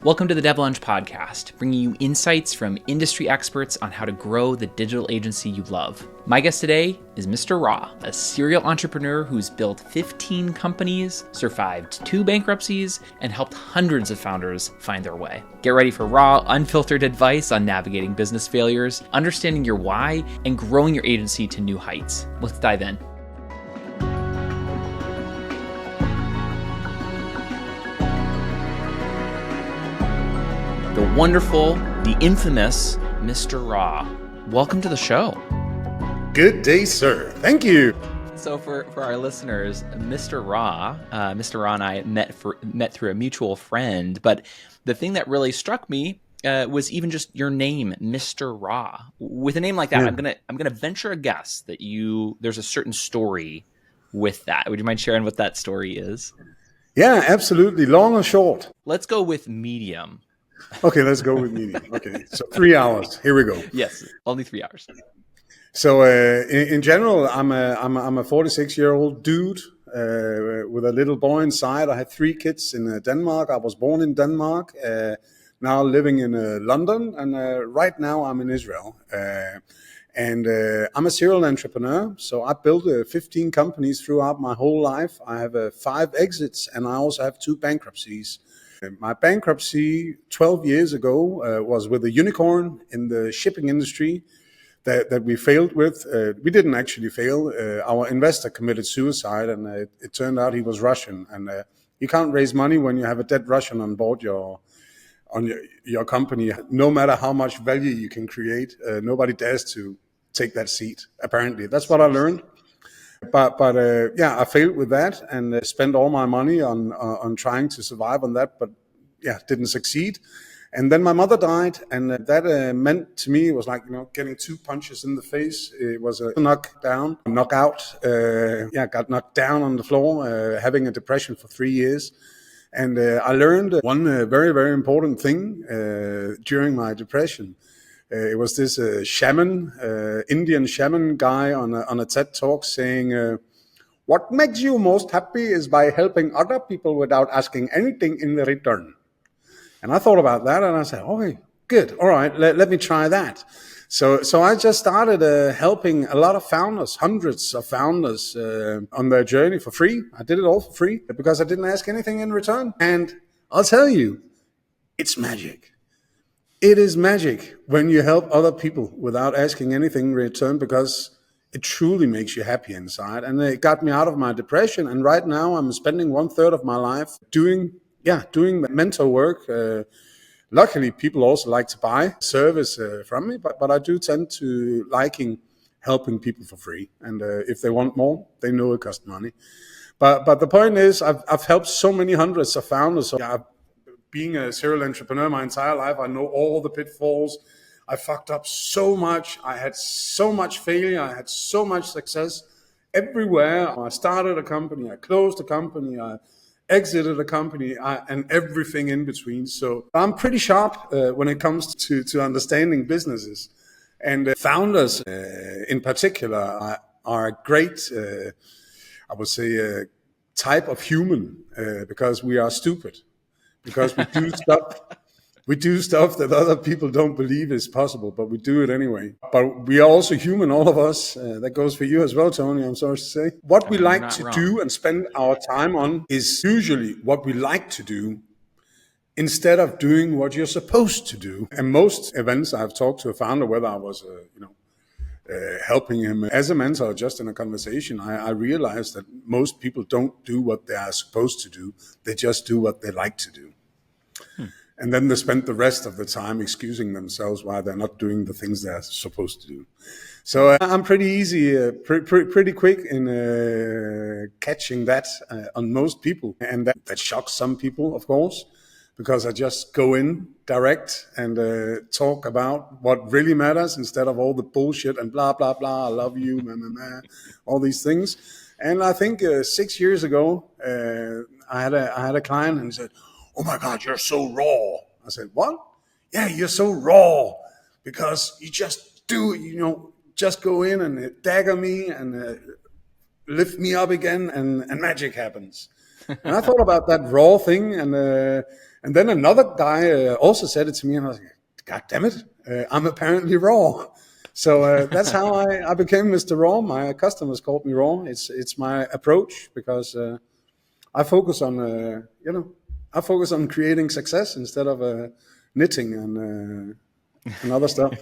Welcome to the DevLaunch podcast, bringing you insights from industry experts on how to grow the digital agency you love. My guest today is Mr. Ra, a serial entrepreneur who's built 15 companies, survived 2 bankruptcies, and helped hundreds of founders find their way. Get ready for raw, unfiltered advice on navigating business failures, understanding your why, and growing your agency to new heights. Let's dive in. The wonderful, the infamous Mr. Ra. Welcome to the show. Good day, sir. Thank you. So for our listeners, Mr. Ra and I met through a mutual friend, but the thing that really struck me was even just your name, Mr. Ra. With a name like that, yeah. I'm gonna venture a guess that there's a certain story with that. Would you mind sharing what that story is? Yeah, absolutely. Long or short? Let's go with medium. Okay, let's go with medium. Okay, so 3 hours. Here we go. Yes, only 3 hours. So in general, I'm a 46-year-old dude with a little boy inside. I had 3 kids in Denmark. I was born in Denmark. Now living in London, and right now I'm in Israel. And I'm a serial entrepreneur. So I built 15 companies throughout my whole life. I have 5 exits, and I also have 2 bankruptcies. My bankruptcy 12 years ago was with a unicorn in the shipping industry that we failed with. We didn't actually fail. Our investor committed suicide, and it turned out he was Russian. And you can't raise money when you have a dead Russian on board your company. No matter how much value you can create, nobody dares to take that seat, apparently. That's what I learned. But I failed with that and spent all my money on trying to survive on that, but didn't succeed. And then my mother died, and that meant to me, it was like, getting 2 punches in the face. It was a knockout. Got knocked down on the floor, having a depression for 3 years. And I learned one very, very important thing during my depression. It was this shaman, Indian shaman guy on a TED Talk saying, what makes you most happy is by helping other people without asking anything in return. And I thought about that, and I said, okay, good. All right, let me try that. So I just started helping a lot of founders, hundreds of founders on their journey for free. I did it all for free because I didn't ask anything in return. And I'll tell you, it's magic. It is magic when you help other people without asking anything in return, because it truly makes you happy inside. And it got me out of my depression. And right now I'm spending 1/3 of my life doing mentor work. Luckily, people also like to buy service from me, but I do tend to liking helping people for free. And if they want more, they know it costs money. But the point is, I've helped so many hundreds of founders. So being a serial entrepreneur my entire life, I know all the pitfalls. I fucked up so much. I had so much failure. I had so much success everywhere. I started a company. I closed a company. I exited a company, and everything in between. So I'm pretty sharp when it comes to understanding businesses. And founders in particular are a great, I would say, type of human because we are stupid. Because we do stuff that other people don't believe is possible, but we do it anyway. But we are also human, all of us. That goes for you as well, Tony, I'm sorry to say. What we like to do and spend our time on is usually what we like to do instead of doing what you're supposed to do. And most events I've talked to a founder, whether I was helping him as a mentor or just in a conversation, I realized that most people don't do what they are supposed to do. They just do what they like to do. And then they spend the rest of the time excusing themselves why they're not doing the things they're supposed to do. So I'm pretty easy, pretty quick in catching that on most people. And that shocks some people, of course, because I just go in direct and talk about what really matters instead of all the bullshit and blah, blah, blah, I love you, all these things. And I think 6 years ago, I had a client and he said, oh my God, you're so raw. I said, what? Yeah, you're so raw because you just just go in and dagger me and lift me up again and magic happens. And I thought about that raw thing, and And then another guy also said it to me, and I was like, God damn it, I'm apparently raw. So that's how I became Mr. Raw. My customers called me Raw. It's my approach, because I focus on I focus on creating success instead of knitting and other stuff.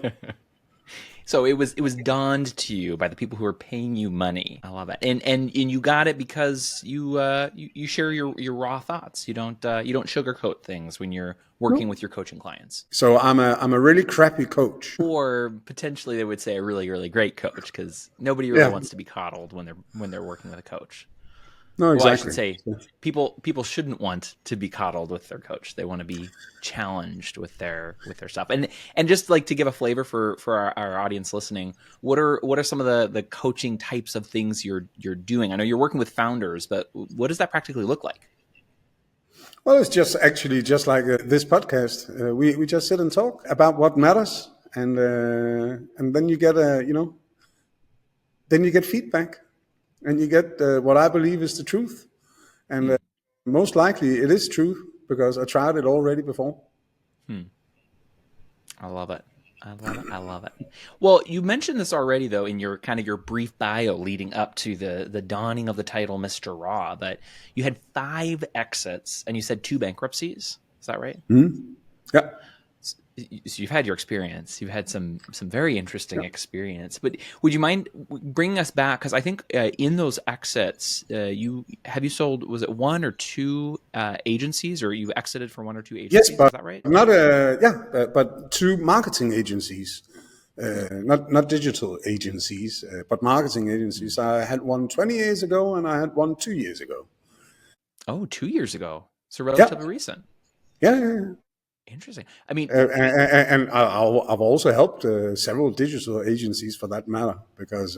So it was donned to you by the people who are paying you money. I love it, and you got it because you share your raw thoughts. You don't sugarcoat things when you're working with your coaching clients. So I'm a really crappy coach, or potentially they would say a really, really great coach, because nobody really wants to be coddled when they're working with a coach. No, exactly. Well, I should say people shouldn't want to be coddled with their coach. They want to be challenged with their stuff. And just like to give a flavor for our audience listening, what are some of the coaching types of things you're doing? I know you're working with founders, but what does that practically look like? Well, it's just like this podcast. We just sit and talk about what matters, and then you get then you get feedback. And you get what I believe is the truth. And most likely it is true, because I tried it already before. I love it. I love it. Well, you mentioned this already, though, in your brief bio leading up to the dawning of the title Mr. Raw, but you had 5 exits and you said 2 bankruptcies. Is that right? Mm-hmm. Yeah. So you've had your experience. You've had some very interesting experience. But would you mind bringing us back? Because I think in those exits, you sold, was it 1 or 2 agencies, or you exited for 1 or 2 agencies? Yes, but is that right? Not but 2 marketing agencies, not digital agencies, but marketing agencies. I had one 20 years ago, and I had one 2 years ago. Oh, 2 years ago. So relatively recent. Yeah. Interesting. I mean, and I've also helped several digital agencies, for that matter, because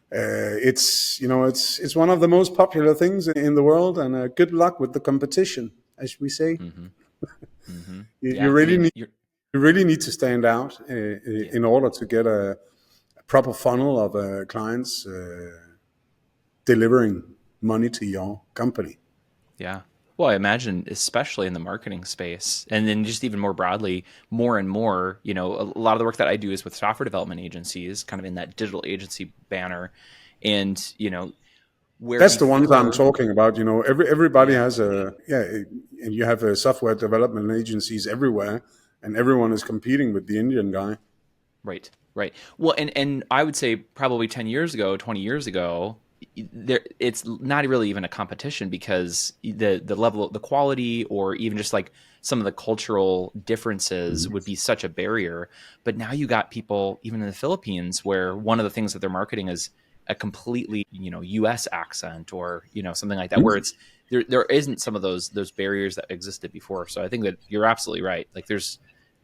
it's one of the most popular things in the world. And good luck with the competition, as we say. You really need to stand out in order to get a proper funnel of clients delivering money to your company. Yeah. Well, I imagine, especially in the marketing space, and then just even more broadly, more and more, a lot of the work that I do is with software development agencies, kind of in that digital agency banner. And, where that's the ones I'm talking about. Everybody has and you have software development agencies everywhere, and everyone is competing with the Indian guy. Right. Well, and I would say probably 10 years ago, 20 years ago, it's not really even a competition, because the level, the quality, or even just like some of the cultural differences would be such a barrier. But now you got people even in the Philippines, where one of the things that they're marketing is a completely US accent, or something like that, where it's there isn't some of those barriers that existed before. So I think that you're absolutely right. Like, there's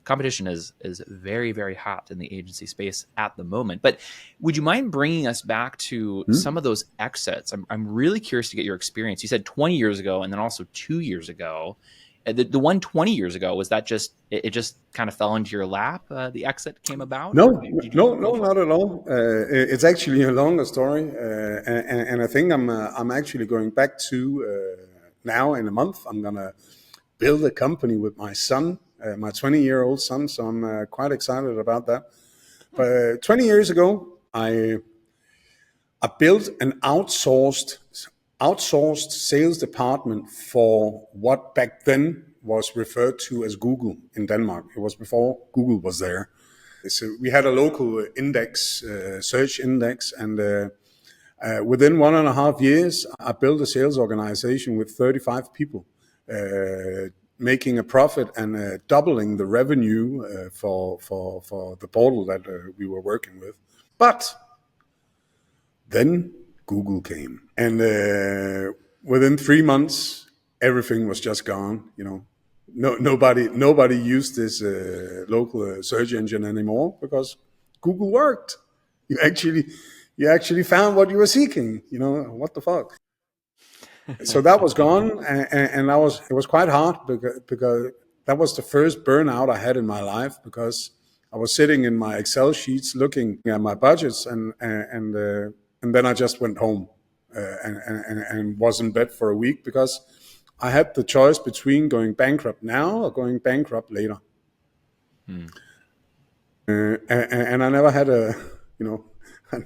competition is very, very hot in the agency space at the moment. But would you mind bringing us back to some of those exits? I'm really curious to get your experience. You said 20 years ago, and then also 2 years ago. The one 20 years ago, was that just it just kind of fell into your lap? The exit came about? No, not at all. It's actually a longer story, and I think I'm actually going back to now in a month. I'm gonna build a company with my son. My 20-year-old son, so I'm quite excited about that. But 20 years ago, I built an outsourced sales department for what back then was referred to as Google in Denmark. It was before Google was there. So we had a local index, search index, and within 1.5 years, I built a sales organization with 35 people. Making a profit and doubling the revenue for the portal that we were working with. But then Google came, and within 3 months, everything was just gone. Nobody used this local search engine anymore, because Google worked. You actually found what you were seeking. What the fuck? So that was gone, and it was quite hard, because that was the first burnout I had in my life, because I was sitting in my Excel sheets looking at my budgets, and then I just went home and was in bed for a week, because I had the choice between going bankrupt now or going bankrupt later. And I never had I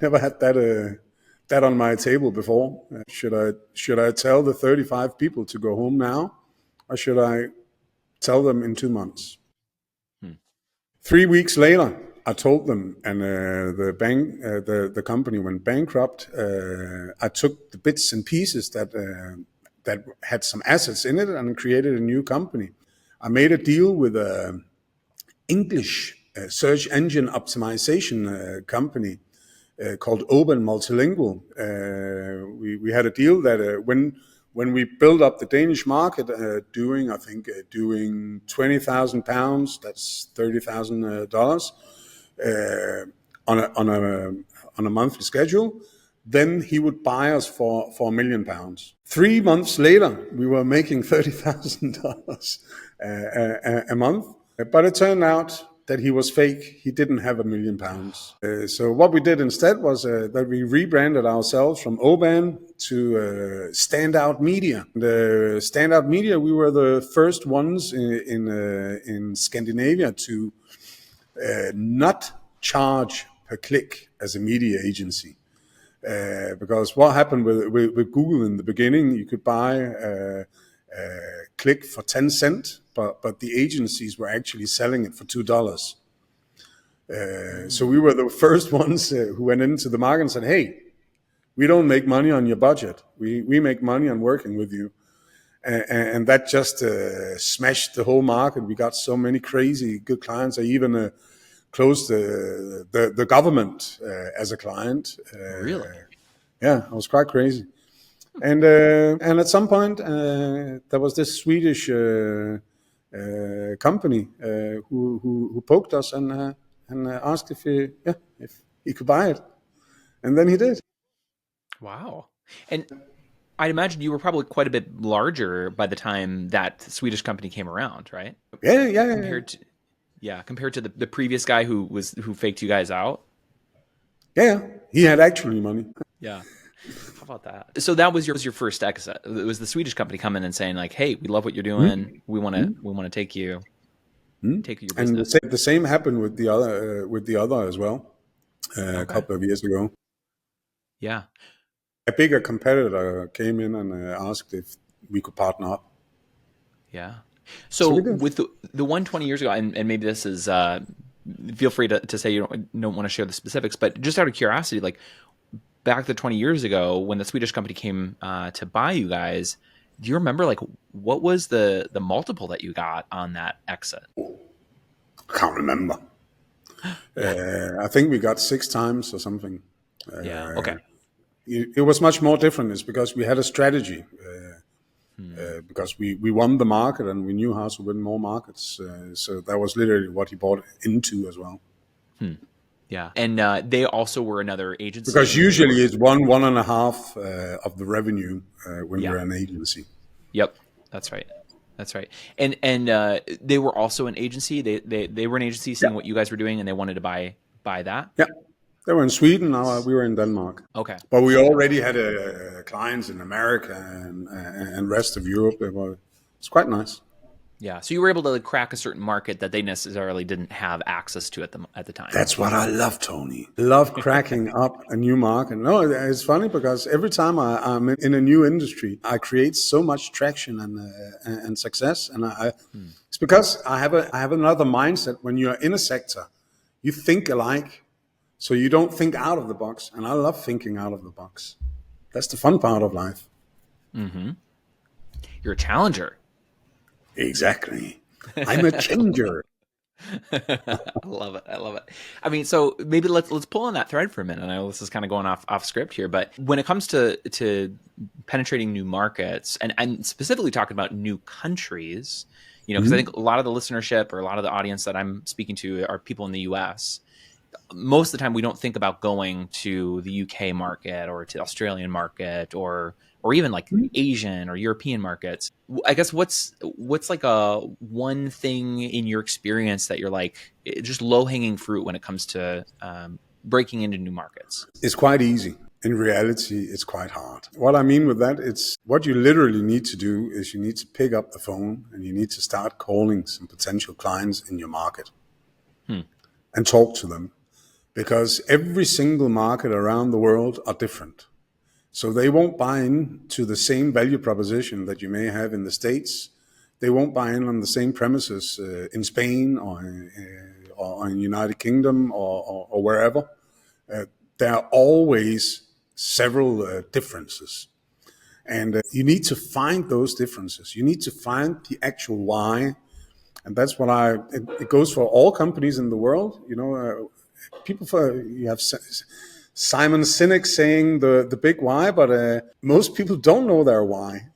never had that on my table before. Should I tell the 35 people to go home now, or should I tell them in 2 months? 3 weeks later, I told them, and the company went bankrupt. I took the bits and pieces that had some assets in it and created a new company. I made a deal with a English search engine optimization company called Open Multilingual. We had a deal that when we built up the Danish market, doing £20,000, that's $30,000 on a monthly schedule, then he would buy us for £1 million. 3 months later, we were making $30,000 a month, but it turned out that he was fake. He didn't have £1 million. So what we did instead was that we rebranded ourselves from Oban to Standout Media. The Standout Media, we were the first ones in Scandinavia to not charge per click as a media agency. Because what happened with Google in the beginning, you could buy a click for 10 cents, but the agencies were actually selling it for $2. So we were the first ones who went into the market and said, hey, we don't make money on your budget. We make money on working with you. And that just smashed the whole market. We got so many crazy good clients. I even closed the government as a client. Really? Yeah, it was quite crazy. And at some point, there was this Swedish company who poked us and asked if he could buy it, and then he did. Wow! And I'd imagine you were probably quite a bit larger by the time that Swedish company came around, right? Yeah. Compared to the previous guy who faked you guys out. Yeah, he had actually money. Yeah. How about that? So that was your first exit. It was the Swedish company coming and saying like, "Hey, we love what you're doing. We want to take your business." And the same happened with the other as well. A couple of years ago. Yeah. A bigger competitor came in and asked if we could partner up. Yeah. So with the one 20 years ago, and maybe this is, feel free to say you don't want to share the specifics, but just out of curiosity, like back to 20 years ago when the Swedish company came to buy you guys, do you remember like what was the multiple that you got on that exit? I can't remember. I think we got 6 times or something. Yeah. Okay. It was much more different. It's because we had a strategy. Because we won the market and we knew how to win more markets. So that was literally what he bought into as well. Yeah. And they also were another agency. Because usually it's 1.5 of the revenue when you're an agency. Yep. That's right. And they were also an agency. They were an agency seeing what you guys were doing and they wanted to buy that. Yeah. They were in Sweden. Now we were in Denmark. Okay. But we already had clients in America and rest of Europe. It's quite nice. Yeah. So you were able to crack a certain market that they necessarily didn't have access to at the time. That's what I love, Tony. Love cracking up a new market. No, it's funny because every time I'm in a new industry, I create so much traction and success. And it's because I have another mindset. When you're in a sector, you think alike. So you don't think out of the box, and I love thinking out of the box. That's the fun part of life. Mm-hmm. You're a challenger. Exactly. I'm a changer. I love it. I mean, so maybe let's pull on that thread for a minute. I know this is kind of going off script here, but when it comes to penetrating new markets and specifically talking about new countries, because I think a lot of the listenership or a lot of the audience that I'm speaking to are people in the US. Most of the time we don't think about going to the UK market or to the Australian market or even like Asian or European markets. I guess what's like a one thing in your experience that you're like just low hanging fruit when it comes to breaking into new markets? It's quite easy. In reality, it's quite hard. What I mean with that, it's what you literally need to do is you need to pick up the phone and you need to start calling some potential clients in your market and talk to them, because every single market around the world are different. So they won't buy into the same value proposition that you may have in the States. They won't buy in on the same premises in Spain or in United Kingdom or wherever. There are always several differences. And you need to find those differences. You need to find the actual why. And that's what it goes for all companies in the world. You have Simon Sinek saying the big why, but most people don't know their why.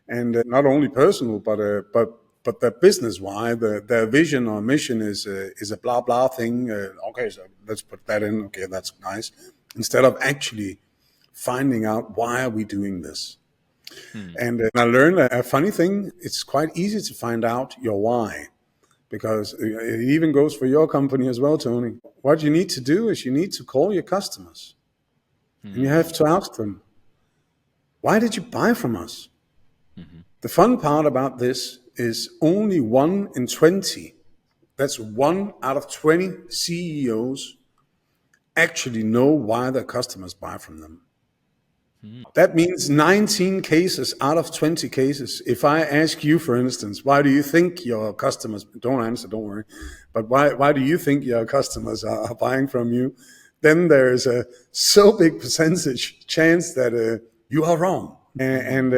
And not only personal, but their business why, their vision or mission is a blah blah thing. Okay, so let's put that in. Okay, that's nice. Instead of actually finding out why are we doing this. And I learned a funny thing. It's quite easy to find out your why, because it even goes for your company as well, Tony. What you need to do is you need to call your customers, and you have to ask them, why did you buy from us? The fun part about this is only 1 in 20, that's 1 out of 20 CEOs actually know why their customers buy from them. That means 19 cases out of 20 cases. If I ask you, for instance, why do you think your customers, don't answer, don't worry, but why do you think your customers are buying from you? Then there's a so big percentage chance that you are wrong. And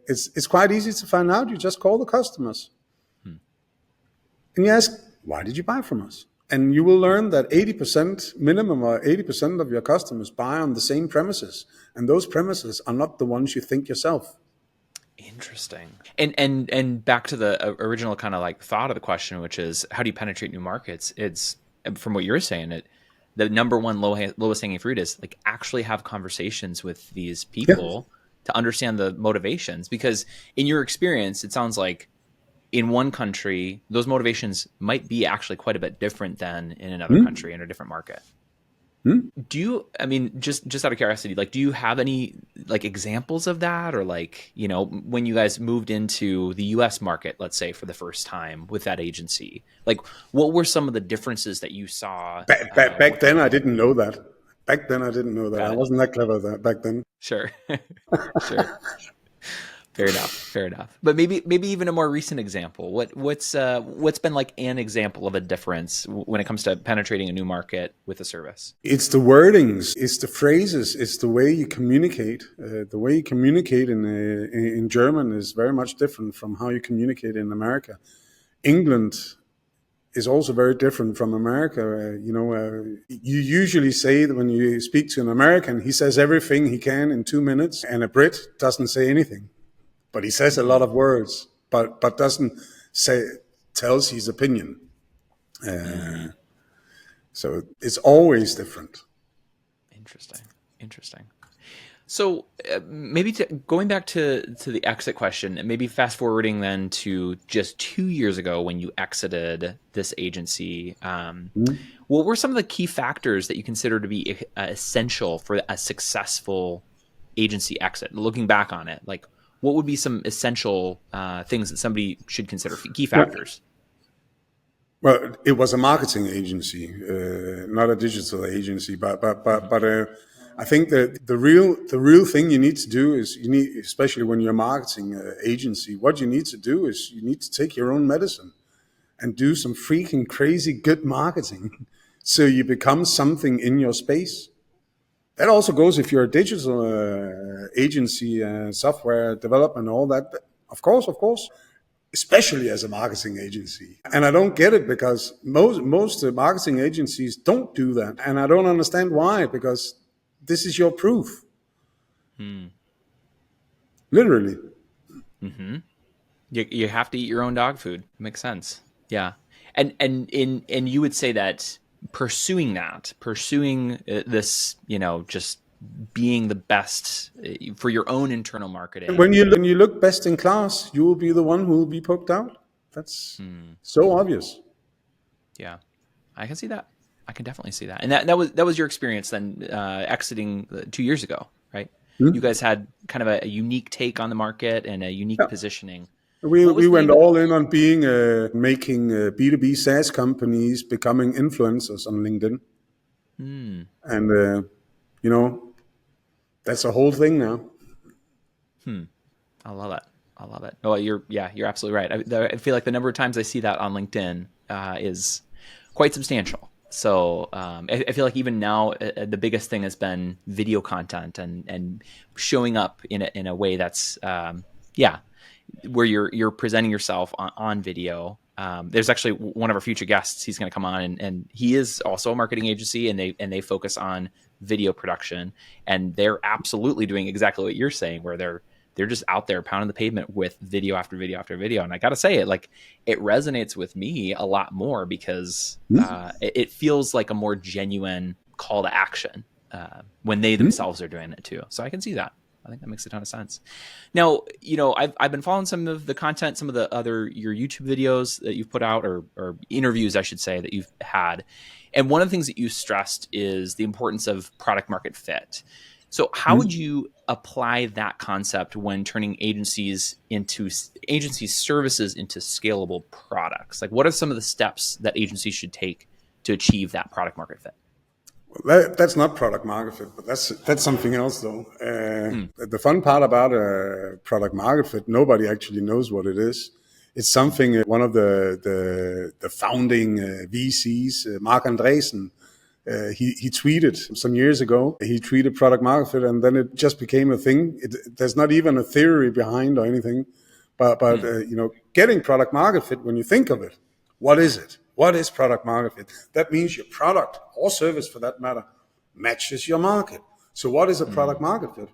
it's quite easy to find out. You just call the customers and you ask, why did you buy from us? And you will learn that 80% minimum or 80% of your customers buy on the same premises. And those premises are not the ones you think yourself. Interesting. And back to the original kind of like thought of the question, which is how do you penetrate new markets? It's from what you're saying, the number one lowest hanging fruit is like actually have conversations with these people to understand the motivations. Because in your experience, it sounds like in one country, those motivations might be actually quite a bit different than in another country, in a different market. Do you, I mean, just out of curiosity, like, do you have any like examples of that? Or like, when you guys moved into the US market, let's say for the first time with that agency, like what were some of the differences that you saw? Back then, I didn't know that. Back then, I didn't know that. I wasn't that clever back then. Sure. Sure. Fair enough. But maybe even a more recent example. What's been like an example of a difference when it comes to penetrating a new market with a service? It's the wordings, it's the phrases, it's the way you communicate. The way you communicate in German is very much different from how you communicate in America. England is also very different from America. You usually say that when you speak to an American, he says everything he can in 2 minutes, and a Brit doesn't say anything. But he says a lot of words, but doesn't tells his opinion. So it's always different. Interesting. So maybe going back to the exit question, and maybe fast forwarding then to just 2 years ago when you exited this agency, what were some of the key factors that you consider to be essential for a successful agency exit? Looking back on it, like what would be some essential things that somebody should consider, key factors? Well, it was a marketing agency, not a digital agency, but I think that the real thing you need to do is especially when you're a marketing agency, what you need to do is you need to take your own medicine and do some freaking crazy good marketing so you become something in your space. That also goes if you're a digital agency, software development, all that. Of course, especially as a marketing agency. And I don't get it because most marketing agencies don't do that. And I don't understand why, because this is your proof. Literally. Mm-hmm. You have to eat your own dog food. Makes sense. Yeah. And you would say that pursuing this, just being the best for your own internal marketing. When you look best in class, you will be the one who will be poked out. That's so obvious. Yeah, I can see that. I can definitely see that. And that was your experience then, exiting 2 years ago, right? You Hmm? guys had kind of a unique take on the market and a unique Yeah. positioning. We, What we was the went name of all in on being making B2B SaaS companies becoming influencers on LinkedIn. And, you know, that's a whole thing now. I love it. I love it. Oh, you're absolutely right. I feel like the number of times I see that on LinkedIn is quite substantial. So I feel like even now the biggest thing has been video content and showing up in a way that's yeah, where you're presenting yourself on video. There's actually one of our future guests. He's going to come on, and he is also a marketing agency, and they focus on video production, and they're absolutely doing exactly what you're saying, where they're just out there pounding the pavement with video after video after video. And I got to say it resonates with me a lot more because it feels like a more genuine call to action when they themselves are doing it too. So I can see that. I think that makes a ton of sense. Now, I've been following some of the content, some of the other your YouTube videos that you've put out, or interviews, I should say, that you've had. And one of the things that you stressed is the importance of product market fit. So how would you apply that concept when turning agency services into scalable products? Like, what are some of the steps that agencies should take to achieve that product market fit? That's not product market fit, but that's something else though. The fun part about product market fit, nobody actually knows what it is. It's something one of the founding VCs, Mark Andreessen, he tweeted some years ago. He tweeted product market fit, and then it just became a thing. There's not even a theory behind or anything, but getting product market fit. When you think of it, what is it? What is product market fit? That means your product or service, for that matter, matches your market. So, what is a product market fit?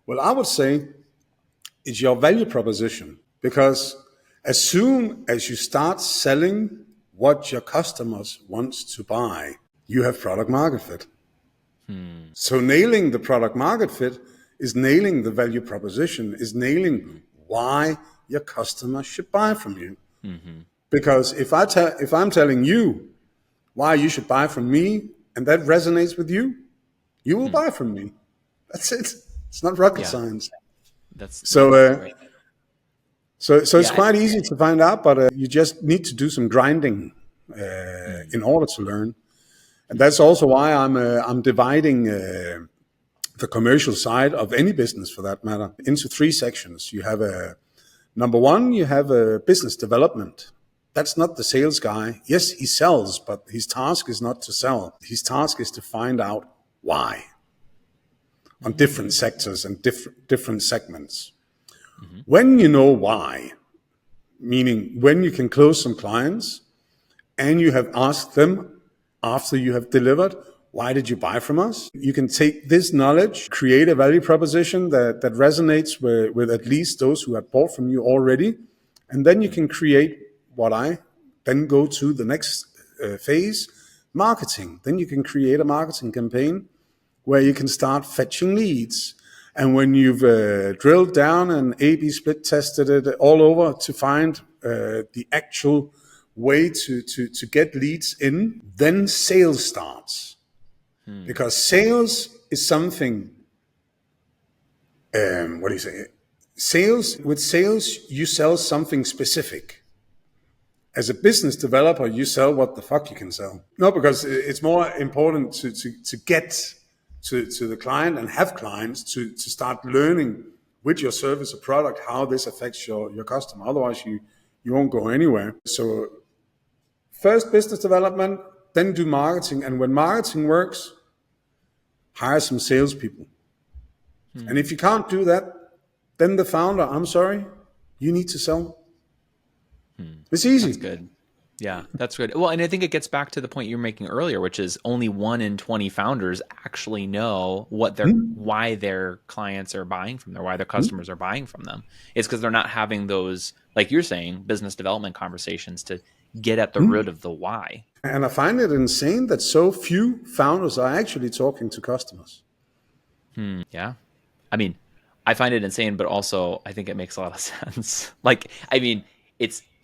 Well, I would say it's your value proposition, because as soon as you start selling what your customers want to buy, you have product market fit. So nailing the product market fit is nailing the value proposition, is nailing why your customer should buy from you. Because if I'm telling you why you should buy from me, and that resonates with you, you will buy from me. That's it. It's not rocket science. That's So great. so it's quite easy to find out, but you just need to do some grinding in order to learn. And that's also why I'm dividing the commercial side of any business, for that matter, into three sections. You have number one, you have a business development. That's not the sales guy. Yes, he sells, but his task is not to sell. His task is to find out why on different sectors and different segments. When you know why, meaning when you can close some clients and you have asked them after you have delivered, why did you buy from us? You can take this knowledge, create a value proposition that resonates with at least those who have bought from you already. And then you can create what I then go to the next phase, marketing. Then you can create a marketing campaign where you can start fetching leads. And when you've drilled down and A/B split tested it all over to find the actual way to get leads in, then sales starts. Because sales is something, what do you say? With sales, you sell something specific. As a business developer, you sell what the fuck you can sell. No, because it's more important to get to the client and have clients to start learning with your service or product how this affects your customer. Otherwise, you won't go anywhere. So first business development, then do marketing. And when marketing works, hire some salespeople. And if you can't do that, then the founder, I'm sorry, you need to sell. It's easy. That's good. Yeah, that's good. Well, and I think it gets back to the point you were making earlier, which is only 1 in 20 founders actually know why their clients are buying from them, why their customers are buying from them. It's because they're not having those, like you're saying, business development conversations to get at the root of the why. And I find it insane that so few founders are actually talking to customers. Yeah. I mean, I find it insane, but also I think it makes a lot of sense. Like, I mean,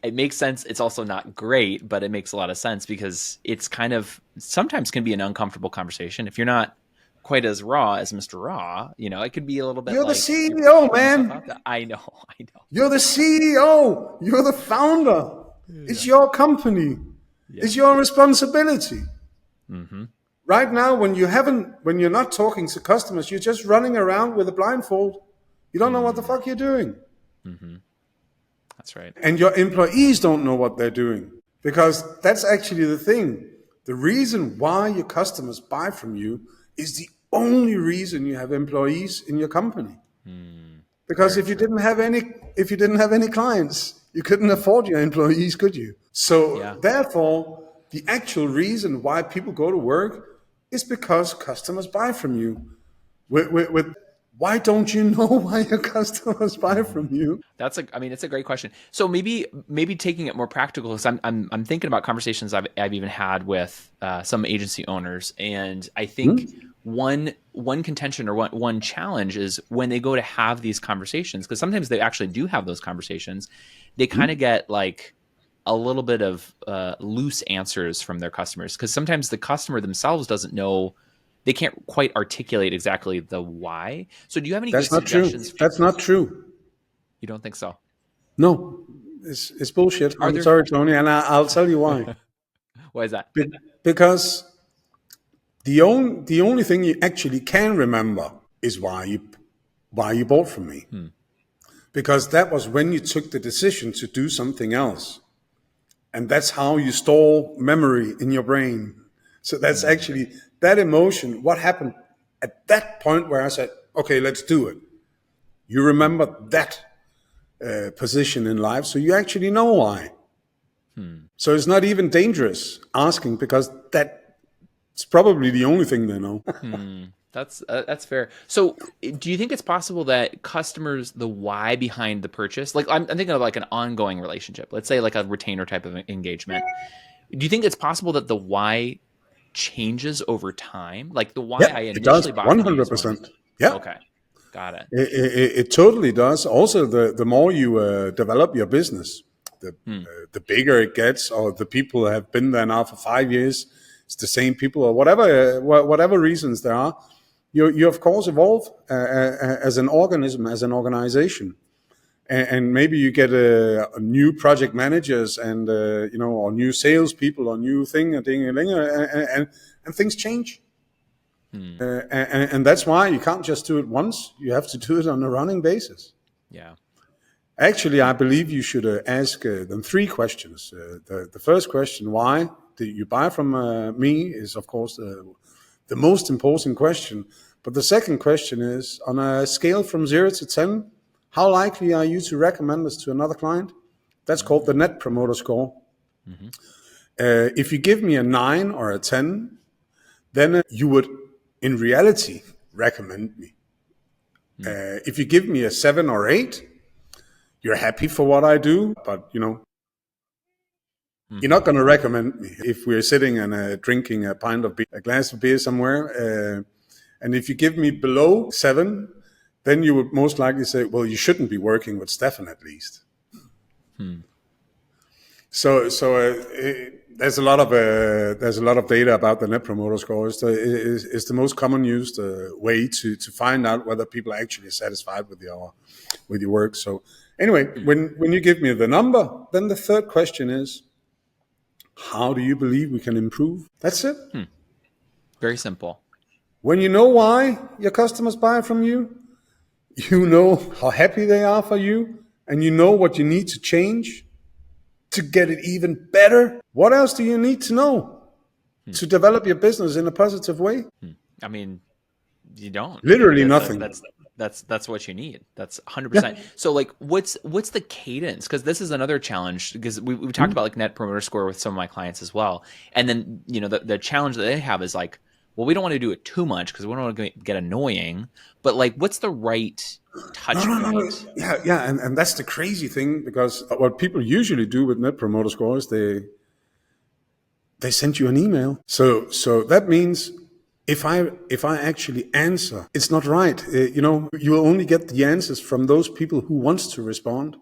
it makes sense. It's also not great, but it makes a lot of sense because it's kind of sometimes can be an uncomfortable conversation. If you're not quite as raw as Mr. Raw, it could be a little bit You're the like CEO, man. I know. You're the CEO. You're the founder. It's your company. Yeah. It's your responsibility. Mm-hmm. Right now, when you're not talking to customers, you're just running around with a blindfold. You don't know what the fuck you're doing. Mm-hmm. That's right. And your employees don't know what they're doing, because that's actually the thing. The reason why your customers buy from you is the only reason you have employees in your company. Because if you didn't have any clients, you couldn't afford your employees, could you? So therefore, the actual reason why people go to work is because customers buy from you. Why don't you know why your customers buy from you? It's a great question. So maybe taking it more practical, because I'm thinking about conversations I've even had with some agency owners, and I think one contention or one challenge is when they go to have these conversations, because sometimes they actually do have those conversations, they kind of get like a little bit of loose answers from their customers, because sometimes the customer themselves doesn't know. They can't quite articulate exactly the why. So do you have any good suggestions? That's not true. You don't think so? No, it's bullshit. I'm sorry, Tony, and I'll tell you why. Why is that? Because the only thing you actually can remember is why you bought from me. Because that was when you took the decision to do something else. And that's how you store memory in your brain. So that's actually that emotion, what happened at that point where I said, okay, let's do it. You remember that position in life, so you actually know why. So it's not even dangerous asking, because that's probably the only thing they know. That's fair. So do you think it's possible that customers, the why behind the purchase, like I'm thinking of like an ongoing relationship, let's say like a retainer type of engagement. Do you think it's possible that the why changes over time? Like the why I initially bought 100%. Yeah. Okay. Got it. It totally does. Also, the more you develop your business, the bigger it gets, or the people who have been there now for 5 years, it's the same people, or whatever reasons there are. You of course evolve as an organism, as an organization, and maybe you get a new project managers and or new salespeople or new thing and things change. And that's why you can't just do it once. You have to do it on a running basis. Yeah. Actually, I believe you should ask them 3 questions. The first question, why did you buy from me, is of course the most important question. But the second question is, on a scale from 0 to 10, how likely are you to recommend us to another client? That's called the Net Promoter Score. If you give me a 9 or a 10, then you would, in reality, recommend me. If you give me a 7 or 8, you're happy for what I do, but you're not going to recommend me. If we're sitting and drinking a pint of beer, a glass of beer somewhere, and if you give me below 7, then you would most likely say, well, you shouldn't be working with Stefan at least. So there's a lot of data about the Net Promoter Score. It's the most common used way to find out whether people are actually satisfied with your work. So anyway, when you give me the number, then the third question is, how do you believe we can improve? That's it. Very simple. When you know why your customers buy from you, you know how happy they are for you, and you know what you need to change to get it even better. What else do you need to know to develop your business in a positive way? I mean, you don't. Literally nothing. That's what you need. That's 100%. So like, what's the cadence? Because this is another challenge, because we talked about like Net Promoter Score with some of my clients as well. And then, the challenge that they have is like, well, we don't want to do it too much because we don't want to get annoying, but like, what's the right touch point? Yeah. And that's the crazy thing, because what people usually do with Net Promoter Score is they send you an email. So that means if I actually answer, it's not right. You will only get the answers from those people who wants to respond.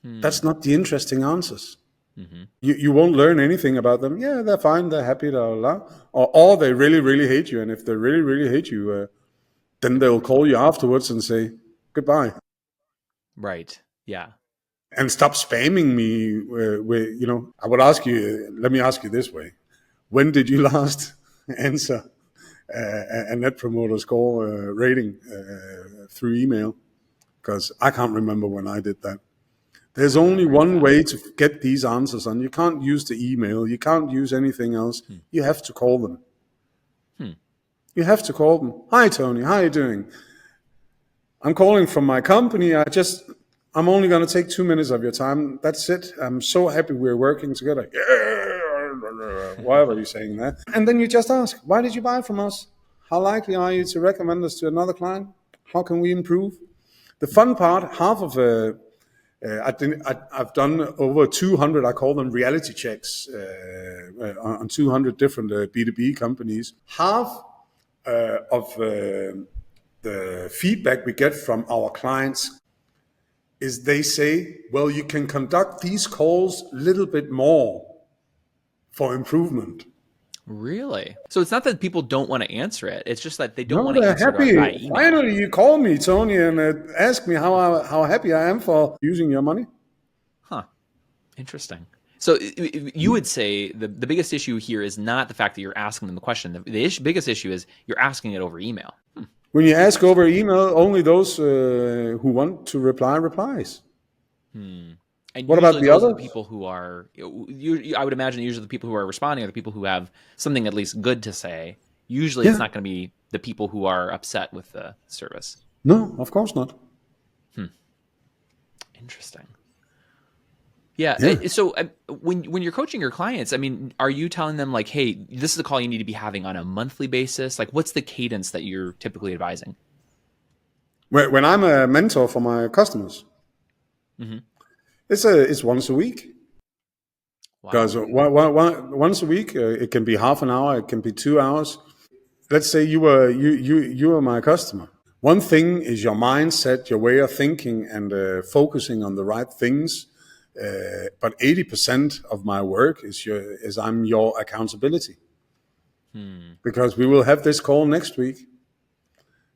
That's not the interesting answers. Mm-hmm. You won't learn anything about them. Yeah, they're fine, they're happy, blah, blah, blah. Or they really, really hate you. And if they really, really hate you, then they'll call you afterwards and say goodbye. Right. Yeah. And stop spamming me with, I would ask you, let me ask you this way. When did you last answer a net promoter score rating through email? Because I can't remember when I did that. There's only one way to get these answers, and you can't use the email. You can't use anything else. You have to call them. You have to call them. Hi, Tony. How are you doing? I'm calling from my company. I'm only going to take 2 minutes of your time. That's it. I'm so happy we're working together. Yeah. Why were you saying that? And then you just ask, why did you buy from us? How likely are you to recommend us to another client? How can we improve? The fun part, half of I've done over 200, I call them reality checks on 200 different B2B companies. Half of the feedback we get from our clients is they say, well, you can conduct these calls a little bit more for improvement. Really? So it's not that people don't want to answer it. It's just that they don't No, want to they're answer it happy. by email. Finally, you call me, Tony, and ask me how happy I am for using your money. Huh. Interesting. So you would say the biggest issue here is not the fact that you're asking them the question. The biggest issue is you're asking it over email. When you ask over email, only those who want to reply replies. And what about the those others? Are the people who are, I would imagine usually the people who are responding are the people who have something at least good to say. Usually it's not going to be the people who are upset with the service. No, of course not. Interesting. Yeah. So when you're coaching your clients, I mean, are you telling them like, hey, this is a call you need to be having on a monthly basis? Like, what's the cadence that you're typically advising? When I'm a mentor for my customers, it's once a week. Because once a week, it can be half an hour, it can be 2 hours. Let's say you are my customer. One thing is your mindset, your way of thinking, and focusing on the right things. But 80% of my work is I'm your accountability. Because we will have this call next week.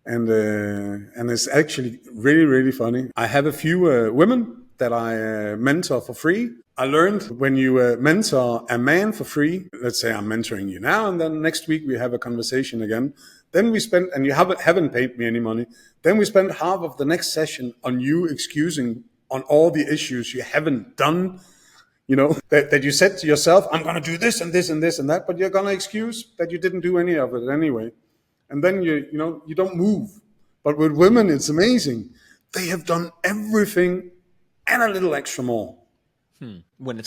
And it's actually really, really funny. I have a few women that I mentor for free. I learned when you mentor a man for free, let's say I'm mentoring you now, and then next week we have a conversation again. Then we spend, and you haven't paid me any money, then we spend half of the next session on you excusing on all the issues you haven't done, that you said to yourself, I'm going to do this and this and this and that, but you're going to excuse that you didn't do any of it anyway. And then you don't move. But with women, it's amazing. They have done everything and a little extra more. When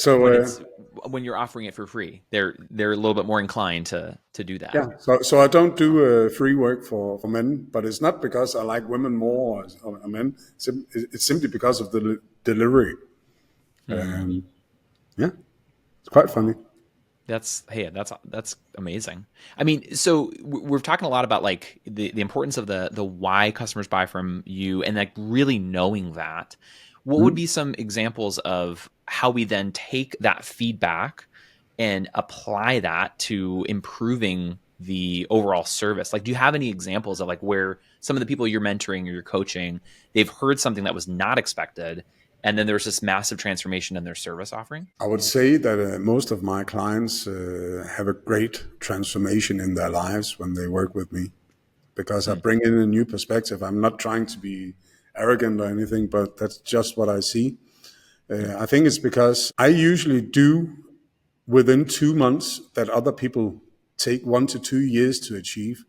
you're offering it for free, they're a little bit more inclined to do that. Yeah. So I don't do free work for men, but it's not because I like women more or men. It's simply because of the delivery. Yeah, it's quite funny. That's amazing. I mean, so we're talking a lot about like the importance of the why customers buy from you, and like really knowing that. What would be some examples of how we then take that feedback and apply that to improving the overall service? Like, do you have any examples of like where some of the people you're mentoring or you're coaching, they've heard something that was not expected, and then there's this massive transformation in their service offering? I would say that most of my clients have a great transformation in their lives when they work with me, because I bring in a new perspective. I'm not trying to be arrogant or anything, but that's just what I see. I think it's because I usually do within 2 months that other people take 1 to 2 years to achieve.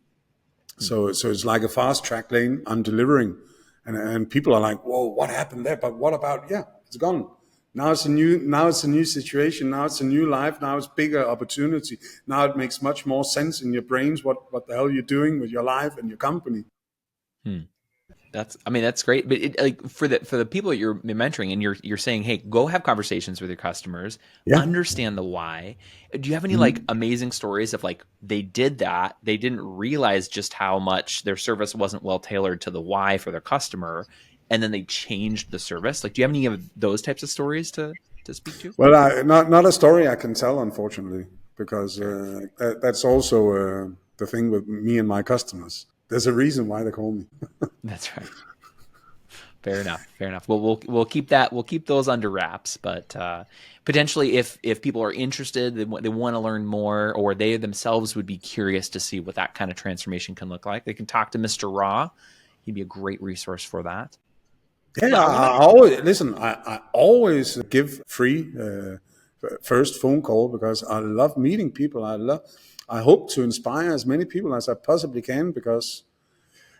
So it's like a fast track lane I'm delivering. And people are like, whoa, what happened there? But what about, it's gone. Now it's a new situation. Now it's a new life. Now it's bigger opportunity. Now it makes much more sense in your brains what the hell you're doing with your life and your company. That's great. But like for the people that you're mentoring, and you're saying, hey, go have conversations with your customers, understand the why. Do you have any like amazing stories of like they did that, they didn't realize just how much their service wasn't well tailored to the why for their customer, and then they changed the service? Like, do you have any of those types of stories to speak to? Well, not a story I can tell, unfortunately, because that's also the thing with me and my customers. There's a reason why they call me. That's right. Fair enough. Well, we'll keep that. We'll keep those under wraps. But potentially, if people are interested, they want to learn more, or they themselves would be curious to see what that kind of transformation can look like, they can talk to Mr. Raw. He'd be a great resource for that. Yeah, I always give free first phone call because I love meeting people. I hope to inspire as many people as I possibly can, because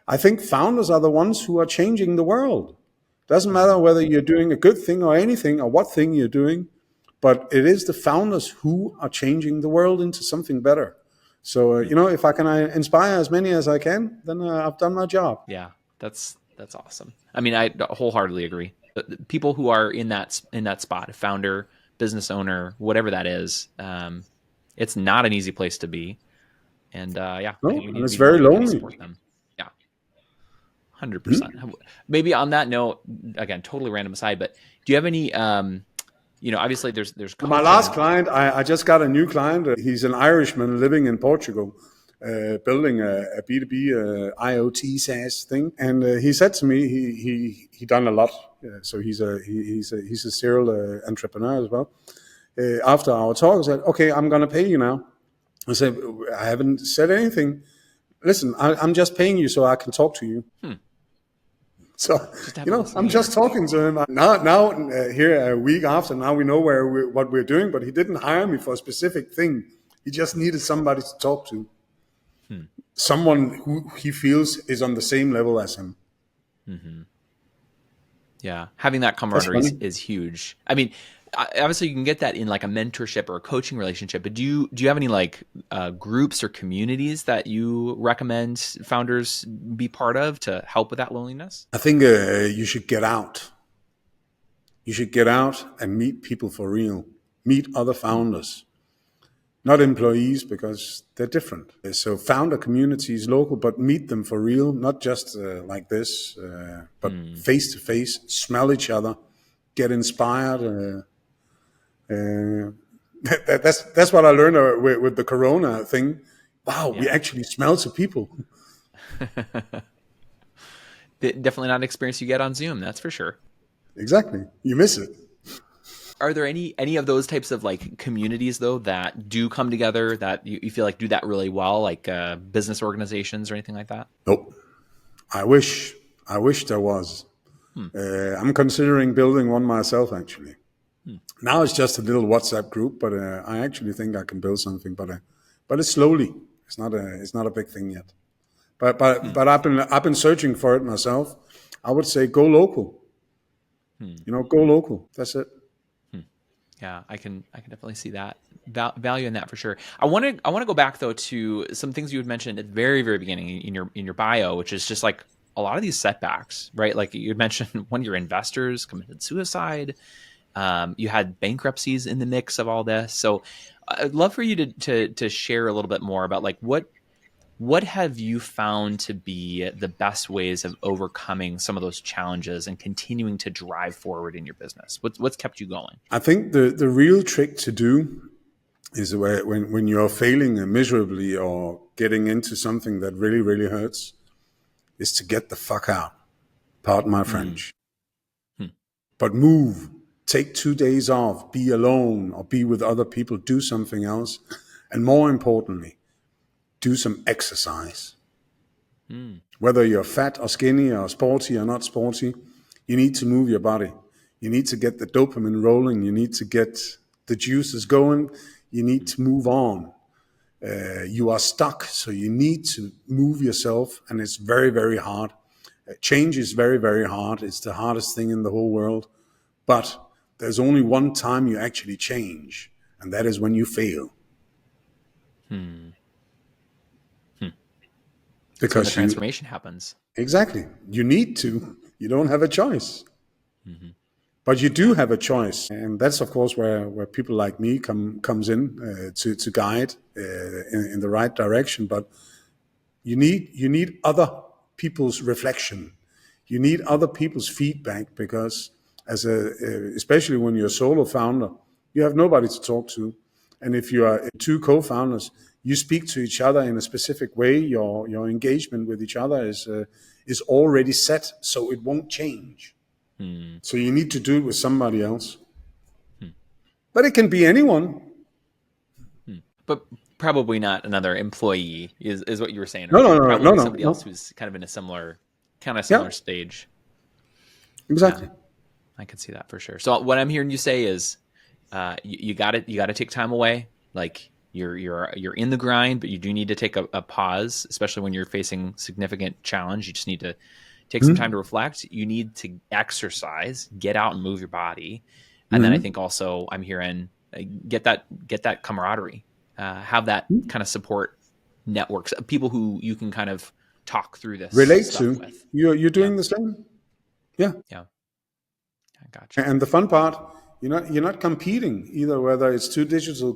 I think founders are the ones who are changing the world. Doesn't matter whether you're doing a good thing or anything or what thing you're doing, but it is the founders who are changing the world into something better. So, if I can inspire as many as I can, then I've done my job. Yeah, that's awesome. I mean, I wholeheartedly agree. The people who are in that spot, a founder, business owner, whatever that is, it's not an easy place to be. And I think we need it's to be very really lonely. support them. 100%. Maybe on that note, again, totally random aside, but do you have any, obviously there's coaching. My last client, I just got a new client. He's an Irishman living in Portugal, building a B2B IoT SaaS thing. And he said to me, he done a lot. So he's a serial entrepreneur as well. After our talk, I said, okay, I'm going to pay you now. I said, I haven't said anything. Listen, I'm just paying you so I can talk to you. So, I'm just talking to him. Now here a week after, now we know what we're doing, but he didn't hire me for a specific thing. He just needed somebody to talk to. Someone who he feels is on the same level as him. Mm-hmm. Yeah. Having that camaraderie is huge. I mean, obviously you can get that in like a mentorship or a coaching relationship, but do you have any like groups or communities that you recommend founders be part of to help with that loneliness? I think you should get out. You should get out and meet people for real. Meet other founders, not employees, because they're different. So founder communities, local, but meet them for real, not just like this, but face to face, smell each other, get inspired. That's what I learned with the Corona thing. Wow, we actually smell to people. Definitely not an experience you get on Zoom, that's for sure. Exactly, you miss it. Are there any of those types of like communities though that do come together that you feel like do that really well, like business organizations or anything like that? Nope. I wish there was. I'm considering building one myself, actually. Now it's just a little WhatsApp group, but I actually think I can build something. But it's slowly. It's not a big thing yet. But I've been searching for it myself. I would say go local. Go local. That's it. Yeah, I can definitely see that value in that for sure. I want to go back though to some things you had mentioned at the very, very beginning in your bio, which is just like a lot of these setbacks, right? Like you mentioned one of your investors committed suicide. You had bankruptcies in the mix of all this. So I'd love for you to share a little bit more about like what have you found to be the best ways of overcoming some of those challenges and continuing to drive forward in your business? What's kept you going? I think the real trick to do is when you're failing miserably or getting into something that really, really hurts, is to get the fuck out. Pardon my French. But move. Take 2 days off. Be alone or be with other people. Do something else. And more importantly, do some exercise. Whether you're fat or skinny or sporty or not sporty, you need to move your body. You need to get the dopamine rolling. You need to get the juices going. You need to move on. You are stuck, so you need to move yourself, and it's very, very hard. Change is very, very hard. It's the hardest thing in the whole world. But there's only one time you actually change, and that is when you fail. Because the transformation happens. Exactly. You need to. You don't have a choice. But you do have a choice. And that's, of course, where people like me comes in to guide in the right direction. But you need other people's reflection. You need other people's feedback because especially when you're a solo founder, you have nobody to talk to. And if you are two co-founders, you speak to each other in a specific way. Your engagement with each other is already set, so it won't change. So you need to do it with somebody else. But it can be anyone. But probably not another employee is what you were saying. No. Somebody else who's kind of in a similar stage. Exactly. Yeah, I can see that for sure. So what I'm hearing you say is, you got to take time away. Like you're in the grind, but you do need to take a pause, especially when you're facing significant challenge. You just need to take some time to reflect. You need to exercise, get out and move your body. And then I think also I'm hearing get that camaraderie, have that kind of support networks, people who you can kind of talk through this, relate stuff to. with. You're doing the same. Yeah. I gotcha. And the fun part, you're not competing either. Whether it's two digital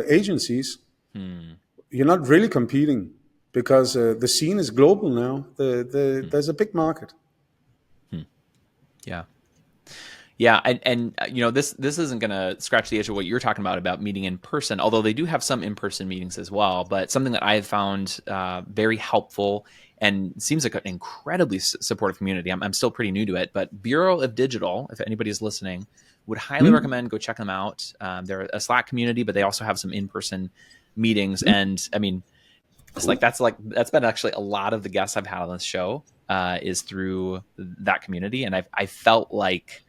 agencies, you're not really competing because the scene is global now. There's a big market. Yeah. Yeah, and this isn't going to scratch the itch of what you're talking about meeting in person, although they do have some in-person meetings as well. But something that I have found very helpful and seems like an incredibly supportive community. I'm still pretty new to it, but Bureau of Digital, if anybody's listening, would highly recommend go check them out. They're a Slack community, but they also have some in-person meetings. And I mean, that's been actually a lot of the guests I've had on this show is through that community, and I felt like,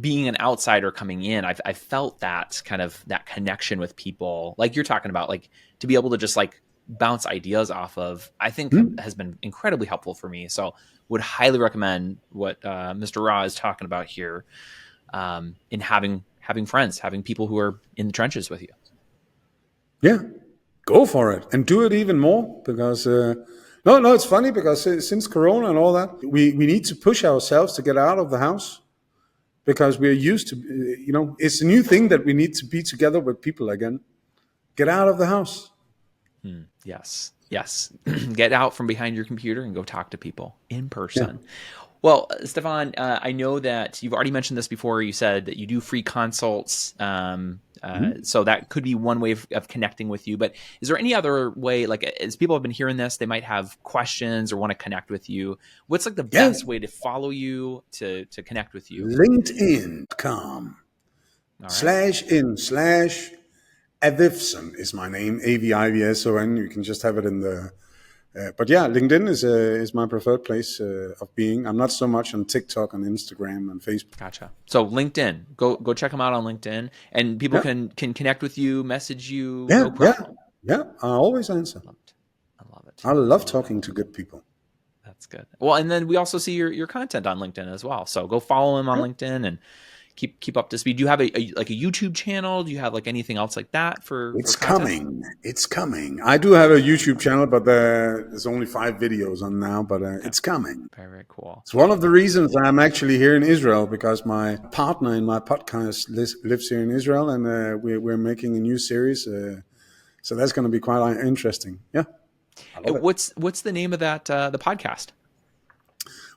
being an outsider coming in, I felt that kind of that connection with people, like you're talking about, like to be able to just like bounce ideas off of, I think has been incredibly helpful for me. So would highly recommend what Mr. Ra is talking about here, in having friends, having people who are in the trenches with you. Yeah, go for it and do it even more because it's funny because since Corona and all that, we need to push ourselves to get out of the house. Because we're used to, it's a new thing that we need to be together with people again. Get out of the house. Yes. Get out from behind your computer and go talk to people in person. Yeah. Well, Stefan, I know that you've already mentioned this before. You said that you do free consults. So that could be one way of connecting with you. But is there any other way, like as people have been hearing this, they might have questions or want to connect with you? What's like the best way to follow you, to connect with you? LinkedIn.com /in/Avivson is my name, Avivson. You can just have it in the... but yeah, LinkedIn is my preferred place of being. I'm not so much on TikTok and Instagram and Facebook. Gotcha. So LinkedIn, go check them out on LinkedIn, and people can connect with you, message you. Yeah, no problem. Yeah. I always answer. I love it. I love talking to good people. That's good. Well, and then we also see your content on LinkedIn as well. So go follow him on LinkedIn and keep up to speed. Do you have a YouTube channel? Do you have like anything else like that It's for coming. It's coming. I do have a YouTube channel, but there's only 5 videos on now, but it's coming. Very, very cool. It's one of the reasons I'm actually here in Israel, because my partner in my podcast lives here in Israel, and we're making a new series. So that's going to be quite interesting. Yeah. What's the name of that, the podcast?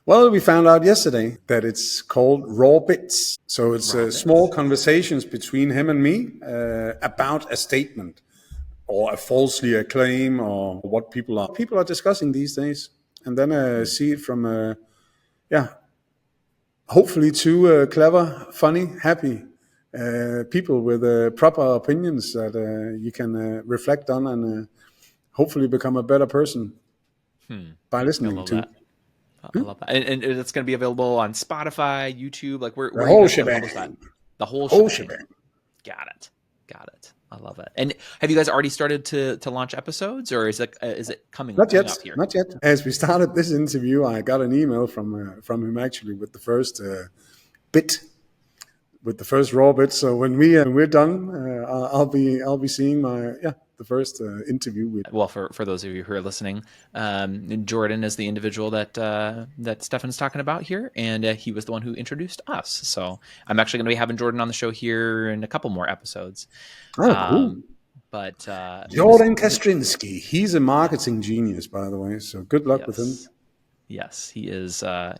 Well, we found out yesterday that it's called Raw Bits. So it's small conversations between him and me about a statement or a falsely a claim or what people are discussing these days. And then see it from, hopefully two clever, funny, happy people with proper opinions that you can reflect on and hopefully become a better person by listening to. That. I love that. And it's going to be available on Spotify, YouTube, like where the whole shebang. The whole shebang. Got it. I love it. And have you guys already started to launch episodes, or is it coming? Not yet. Up here? Not yet. As we started this interview, I got an email from him actually with the first bit, with the first raw bit. So when we're done, I'll be seeing the first interview with. Well, for those of you who are listening, Jordan is the individual that Stefan's talking about here, and he was the one who introduced us. So I'm actually going to be having Jordan on the show here in a couple more episodes. Oh, cool. But Jordan Kastrinsky, he's a marketing genius, by the way. So good luck with him. Yes, he is a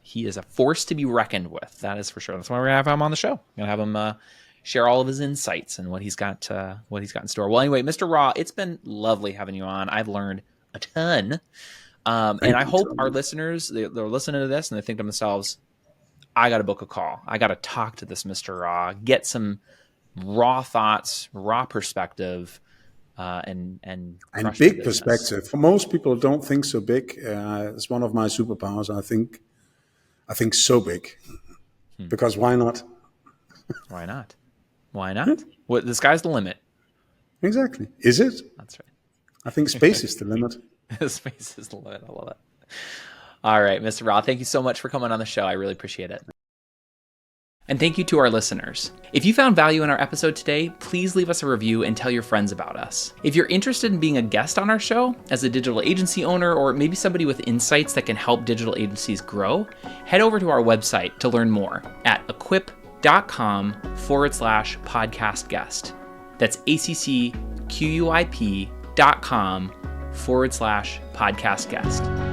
force to be reckoned with. That is for sure. That's why we're gonna have him on the show. We're gonna have him share all of his insights and what he's got in store. Well, anyway, Mr. Ra, it's been lovely having you on. I've learned a ton, and I hope our listeners they're listening to this and they think to themselves, I got to book a call. I got to talk to this Mr. Ra, get some raw thoughts, raw perspective. And big perspective. For most people, don't think so big. It's one of my superpowers. I think so big, because why not? Why not? Why not? Well, the sky's the limit. Exactly. Is it? That's right. I think space is the limit. Space is the limit. I love it. All right, Mr. Ra, thank you so much for coming on the show. I really appreciate it. And thank you to our listeners. If you found value in our episode today, please leave us a review and tell your friends about us. If you're interested in being a guest on our show, as a digital agency owner, or maybe somebody with insights that can help digital agencies grow, head over to our website to learn more at acquip.com/podcast guest. That's acquip.com/podcast guest.